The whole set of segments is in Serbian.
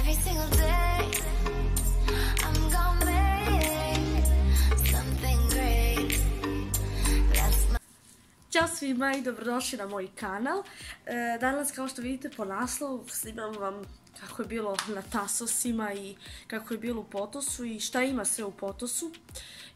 every single day. I'm gonna make something great. That's my... Ćao svima i dobrodošli na moj kanal. Danas, kao što vidite po naslovu, snimam vam kako je bilo na Tasosima i kako je bilo u Potosu i šta ima sve u Potosu.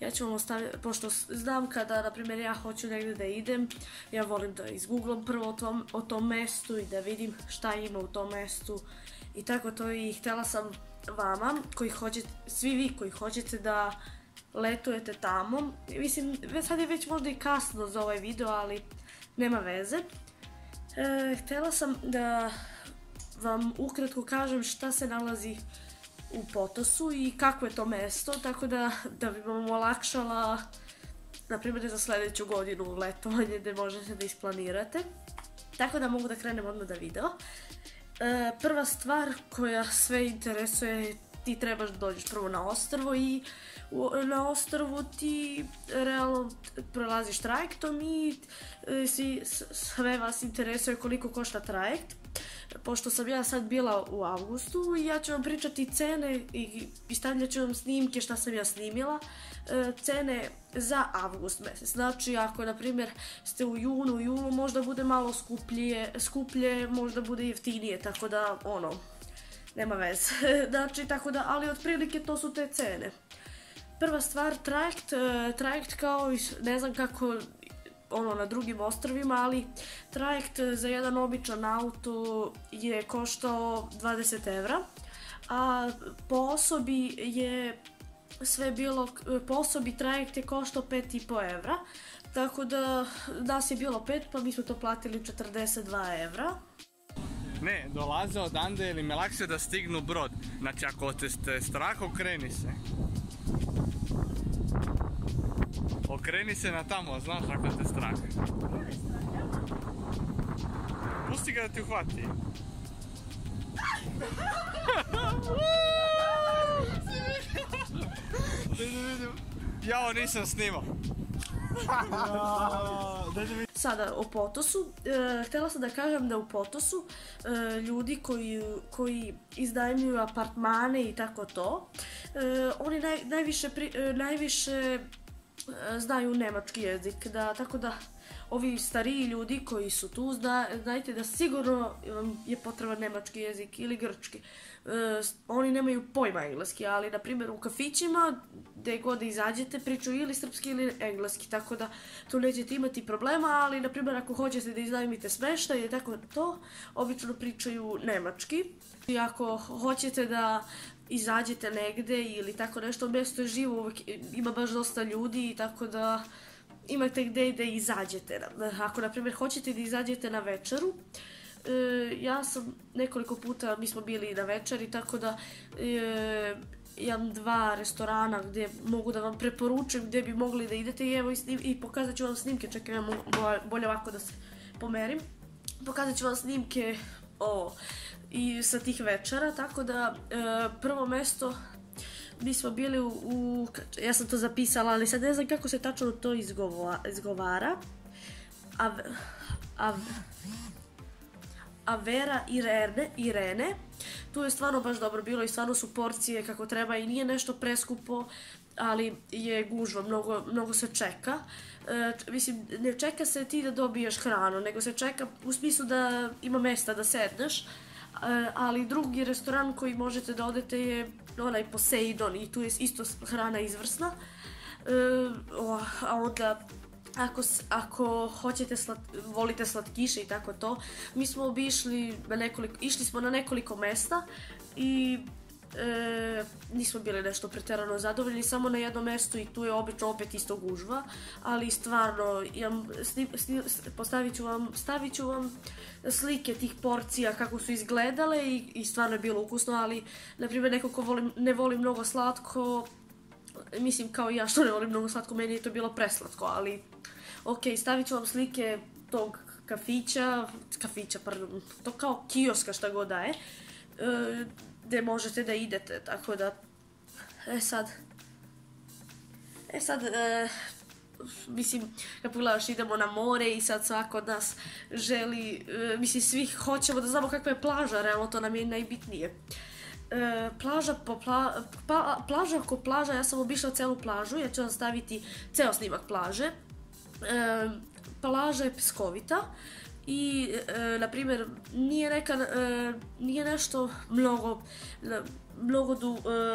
Ja ću vam ostaviti, pošto znam kada, na primjer, ja hoću negdje da idem, ja volim da izgooglam prvo o tom mestu i da vidim šta ima u tom mestu i tako to. I htjela sam vama, svi vi koji hoćete da letujete tamo, mislim, sad je već možda i kasno za ovaj video, ali nema veze. Htjela sam da vam ukratko kažem šta se nalazi u Potosu i kako je to mesto, tako da bi vam olakšala, na primjer, za sljedeću godinu letovanje gdje možete da isplanirate. Tako da mogu da krenem odmah da video. Prva stvar koja sve interesuje, ti trebaš da dođeš prvo na ostrvo i na ostrvu ti realno prolaziš trajektom i sve vas interesuje koliko košta trajekt. Pošto sam ja sad bila u avgustu, ja ću vam pričati cene i stavljat ću vam snimke šta sam ja snimila, cene za avgust mjesec. Znači, ako na primjer ste u julu možda bude malo skuplje, možda bude jeftinije, tako da nema veze. Znači, tako da, ali otprilike to su te cene. Prva stvar, trajekt kao, ne znam kako na drugim ostrvima, ali trajekt za jedan običan auto je koštao 20 evra, a po osobi je sve bilo, po osobi trajekt je koštao 5,5 evra, tako da nas je bilo 5, pa mi smo to platili 42 evra. Ne, dolaze odande ili me lakše da stignu brod. Znači, ako ste strah, okreni se. Okreni se na tamo, znaš ako te strah. Pusti ga da ti uhvati. Jao, nisam snimao. Sada o Potosu, htjela sam da kažem da u Potosu ljudi koji iznajmljuju apartmane i tako to, oni najviše znaju nemački jezik, tako da ovi stariji ljudi koji su tu, znajte da sigurno je potreban nemački jezik ili grčki. Oni nemaju pojma engleski, ali na primjer u kafićima gdje god da izađete pričaju ili srpski ili engleski, tako da tu nećete imati problema, ali na primjer ako hoćete da iznajmite smještaj i tako to, obično pričaju nemački. I ako hoćete da izađete negdje ili tako nešto, mjesto je živo, ima baš dosta ljudi i tako da imate gdje da izađete. Ako na primjer hoćete da izađete na večeru, ja sam nekoliko puta, mi smo bili na večeri, tako da imam 2 restorana gdje mogu da vam preporučujem gdje bi mogli da idete i evo i pokazat ću vam snimke, čekaj, bolje ovako da se pomerim. Pokazat ću vam snimke i sa tih večera, tako da prvo mjesto mi smo bili ja sam to zapisala, ali sad ne znam kako se tačno to izgovara. Avera Irene. Tu je stvarno baš dobro bilo i stvarno su porcije kako treba i nije nešto preskupo, ali je gužva, mnogo se čeka. Mislim, ne čeka se ti da dobiješ hranu, nego se čeka u smislu da ima mjesta da sedneš, ali drugi restoran koji možete da odete je onaj Poseidon i tu je isto hrana izvrsna. A onda ako volite slatkiše i tako to, mi smo išli smo na nekoliko mjesta i nismo bili nešto pretjerano zadovoljni, samo na jednom mjestu i tu je obično opet isto gužva, ali stvarno stavit ću vam slike tih porcija kako su izgledale i stvarno je bilo ukusno, ali na primjer neko ko ne voli mnogo slatko, mislim kao i ja što ne volim mnogo slatko, meni je to bilo preslatko, ali ok, stavit ću vam slike tog kafića, to kao kioska šta god da je, gdje možete da idete, tako da, mislim, kad pogledaš idemo na more i sad svako od nas želi, mislim svi hoćemo da znamo kakva je plaža, realno to nam je najbitnije. plaža plaža oko plaža, ja sam obišla celu plažu, ja ću vam staviti ceo snimak plaže. Plaža je peskovita i, na primjer, nije nešto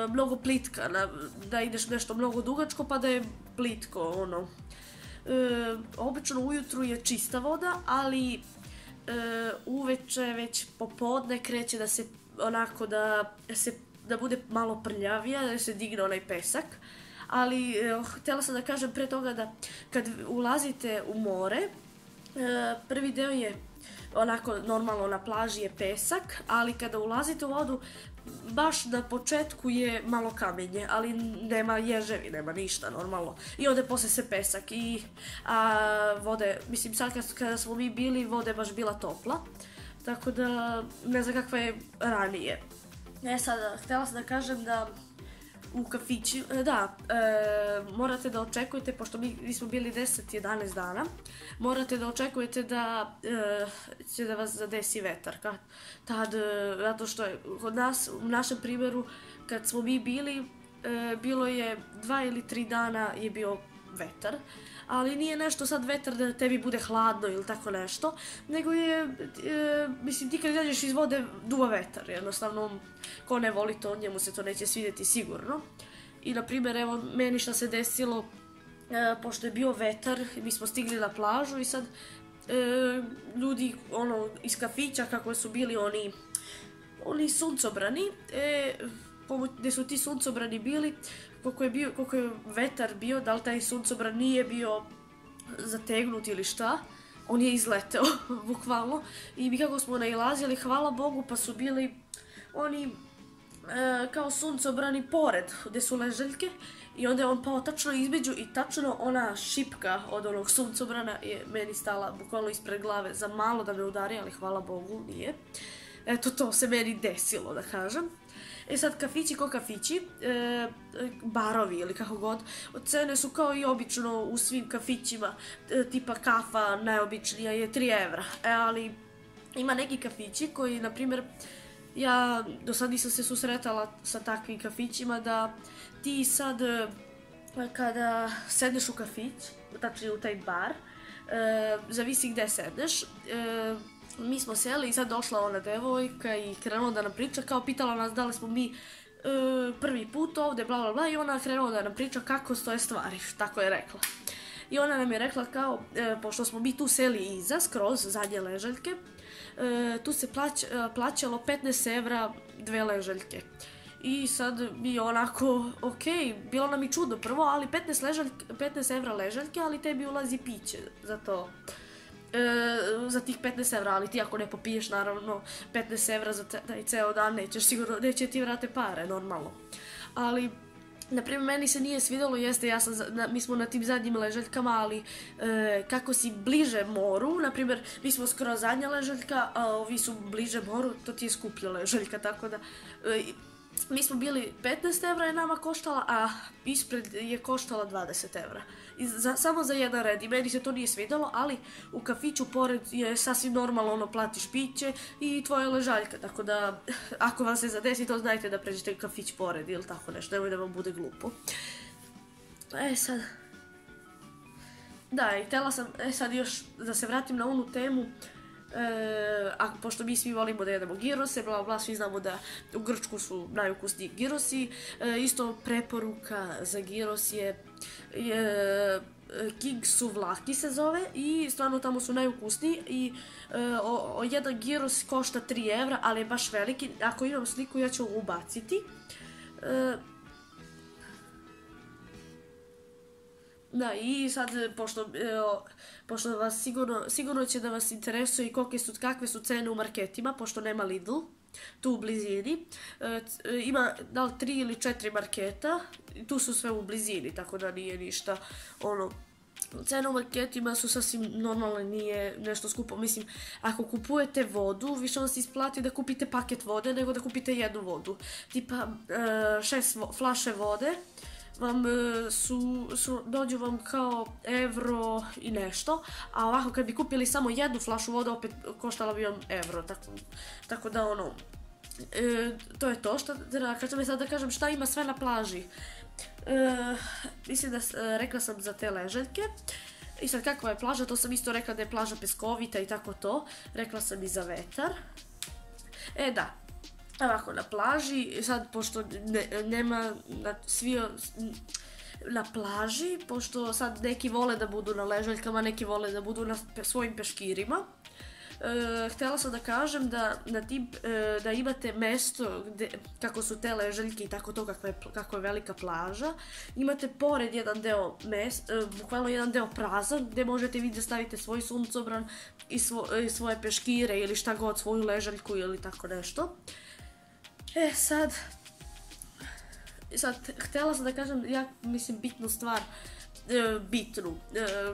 mnogo plitka, da ideš nešto mnogo dugačko pa da je plitko, ono. Obično ujutru je čista voda, ali uveče već popodne kreće da se onako da bude malo prljavija, da se digne onaj pesak. Ali htjela sam da kažem pre toga da kad ulazite u more, prvi deo je onako normalno na plaži je pesak, ali kada ulazite u vodu baš na početku je malo kamenje, ali nema ježevi, nema ništa normalno. I onda posle se pesak vode, mislim sad kada smo mi bili, voda je baš bila topla, tako da ne znam kakva je ranije. Sad, htjela sam da kažem da u kafići, morate da očekujete, pošto mi smo bili 10-11 dana, morate da očekujete da će da vas zadesi vetar. Zato što je kod nas, u našem primjeru, kad smo mi bili, bilo je 2 ili 3 dana je bio vetar, ali nije nešto sad vetar da tebi bude hladno ili tako nešto, nego je, mislim, ti kad izađeš iz vode duva vetar, jednostavno, ko ne voli to, njemu se to neće svidjeti sigurno. I, na primjer, evo, meni šta se desilo, pošto je bio vetar, mi smo stigli na plažu i sad ljudi, ono, iz kafića, kako su bili oni suncobrani, gdje su ti suncobrani bili, koliko je vetar bio, da li taj suncobran nije bio zategnut ili šta, on je izleteo, bukvalno. I mi kako smo nailazili, hvala Bogu, pa su bili oni kao suncobrani pored, gdje su ležaljke, i onda je on pao tačno između i tačno ona šipka od onog suncobrana je meni stala bukvalno ispred glave za malo da me udari, ali hvala Bogu nije. Eto, to se meni desilo, da kažem. Sad, kafići ko kafići, barovi ili kako god, cene su kao i obično u svim kafićima, tipa kafa najobičnija je 3 evra, ali ima neki kafići koji, na primjer, ja do sad nisam se susretala sa takvim kafićima, da ti sad kada sedneš u kafić, tačnije u taj bar, zavisi gde sedneš, mi smo seli i sad došla ona devojka i krenula da nam priča, kao pitala nas da li smo mi prvi put ovde, bla bla bla, i ona krenula da nam priča kako stoje stvari, tako je rekla. I ona nam je rekla kao, pošto smo mi tu seli iza, skroz, zadnje ležaljke, tu se plaćalo 15 evra 2 ležaljke. I sad mi onako, bilo nam i čudno prvo, ali 15 evra ležaljke, ali tebi ulazi piće za to. Za tih 15 evra, ali ti ako ne popiješ, naravno, 15 evra za taj ceo dan neće ti vrate pare, normalno. Ali, na primjer, meni se nije svidjelo, jeste, mi smo na tim zadnjim ležaljkama, ali kako si bliže moru, na primjer, mi smo skoro zadnja ležaljka, a ovi su bliže moru, to ti je skuplja ležaljka, tako da mi smo bili 15 evra je nama koštala, a ispred je koštala 20 evra. Samo za jedan red, i meni se to nije svidjelo, ali u kafiću pored je sasvim normalno, ono, platiš piće i tvoja ležaljka, tako da ako vam se zadesi, to znajte da pređete u kafić pored ili tako nešto, nemoj da vam bude glupo. Sad... Da, i htjela sam, sad još da se vratim na onu temu, pošto mi svi volimo da jedemo girose, bla bla, svi znamo da u Grčku su najukusniji girosi, isto preporuka za giros je King Souvlaki se zove i stvarno tamo su najukusniji i jedan giros košta 3 evra, ali je baš veliki, ako imam sliku ja ću ga ubaciti. Da, i sad, pošto vas sigurno će da vas interesuje i kakve su cene u marketima, pošto nema Lidl, tu u blizini. Ima da li 3 ili 4 marketa, tu su sve u blizini, tako da nije ništa, ono, cene u marketima su sasvim normalne, nije nešto skupo. Mislim, ako kupujete vodu, više vam se isplati da kupite paket vode nego da kupite jednu vodu. Tipa 6 flaše vode vam dođu vam kao evro i nešto, a ovako kad bi kupili samo jednu flašu vode opet koštala bi vam evro, tako da ono, To je to, kad sam sad da kažem šta ima sve na plaži. Mislim da rekla sam za te ležaljke. I sad kakva je plaža, to sam isto rekla da je plaža peskovita i tako to. Rekla sam i za vetar. Da, ovako na plaži, sad pošto nema na plaži, pošto sad neki vole da budu na ležaljkama, neki vole da budu na svojim peškirima. Htjela sam da kažem da imate mesto kako su te ležaljke i tako to, kako je velika plaža. Imate pored jedan deo bukvalno jedan deo prazan gdje možete vi da stavite svoj suncobran i svoje peškire ili šta god, svoju ležaljku ili tako nešto. Sad htjela sam da kažem, mislim, bitnu stvar,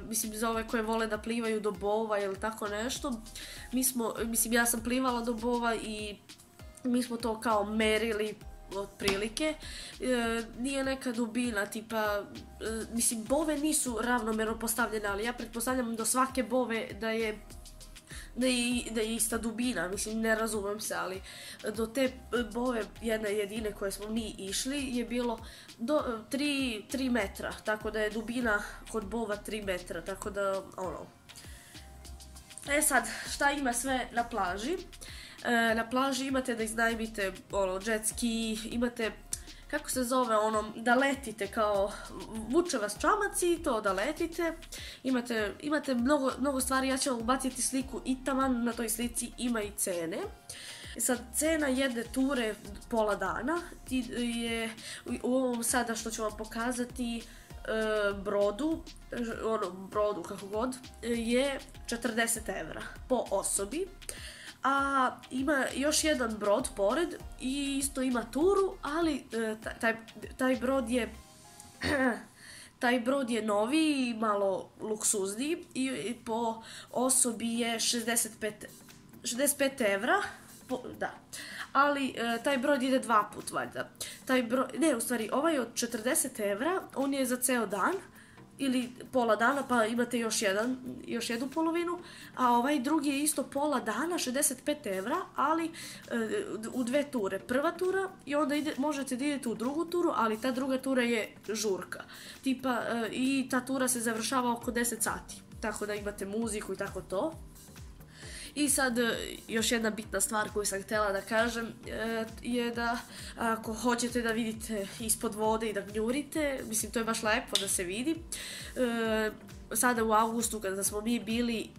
mislim za ove koje vole da plivaju do Bova ili tako nešto. Ja sam plivala do Bova i mi smo to kao merili otprilike. Nije neka dubina, tipa, mislim, Bove nisu ravnomerno postavljene, ali ja pretpostavljam do svake Bove da je ista dubina, mislim, ne razumem se, ali do te Bove jedne jedine koje smo mi išli je bilo do 3 metra, tako da je dubina kod Bova 3 metra, tako da, sad, šta ima sve na plaži? Na plaži imate da iznajmite, jet ski, imate, kako se zove, da letite, kao vuče vas čamac i to da letite. Imate mnogo stvari, ja ću vam ubaciti sliku i taman na toj slici ima i cene. Sad, cena jedne ture pola dana je, u ovom sada što ću vam pokazati, brodu kako god, je 40 € po osobi. A ima još jedan brod pored i isto ima turu, ali taj brod je noviji i malo luksuzniji i po osobi je 65 €, da. Ali taj brod ide 2 put valjda. U stvari, ovaj od 40 €, on je za ceo dan ili pola dana, pa imate još jednu polovinu, a ovaj drugi je isto pola dana, 65 €, ali u 2 ture. Prva tura i onda možete da idete u drugu turu, ali ta druga tura je žurka. Tipa, i ta tura se završava oko 10 sati, tako da imate muziku i tako to. I sad, još jedna bitna stvar koju sam htjela da kažem je da ako hoćete da vidite ispod vode i da gnjurite, mislim, to je baš lepo da se vidi. Sada u avgustu kada smo mi bili,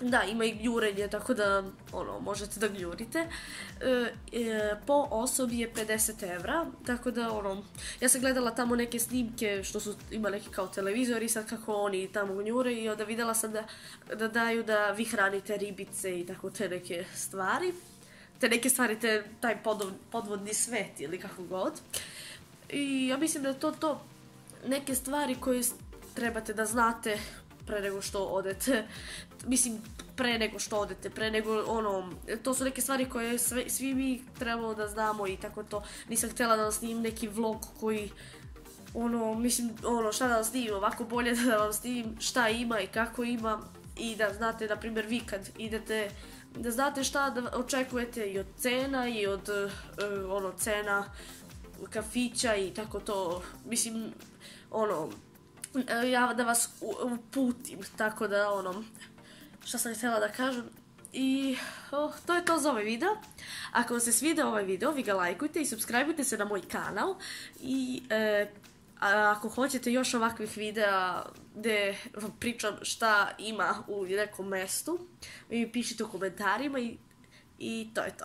da, ima i gnjurenje, tako da možete da gnjurite. Po osobi je 50 €, tako da ja sam gledala tamo neke snimke što su ima neki kao televizori, sad kako oni tamo gnjure, i onda vidjela sam da daju da vi hranite ribice i tako te neke stvari. Taj podvodni svet ili kako god. I ja mislim da je to neke stvari koje trebate da znate pre nego što odete. Mislim, to su neke stvari koje svi mi trebamo da znamo i tako to. Nisam htjela da vam snimim neki vlog koji, šta da vam snimim, ovako bolje da vam snimim šta ima i kako ima i da znate, na primjer, vi kad idete, da znate šta da očekujete i od cena i od cena kafića i tako to. Mislim, ja da vas uputim, tako da šta sam htjela da kažem. I to je to za ovaj video. Ako vam se svidio ovaj video, vi ga lajkujte i subscribeujte se na moj kanal. I ako hoćete još ovakvih videa gdje vam pričam šta ima u nekom mestu, vi mi pišite u komentarima i to je to.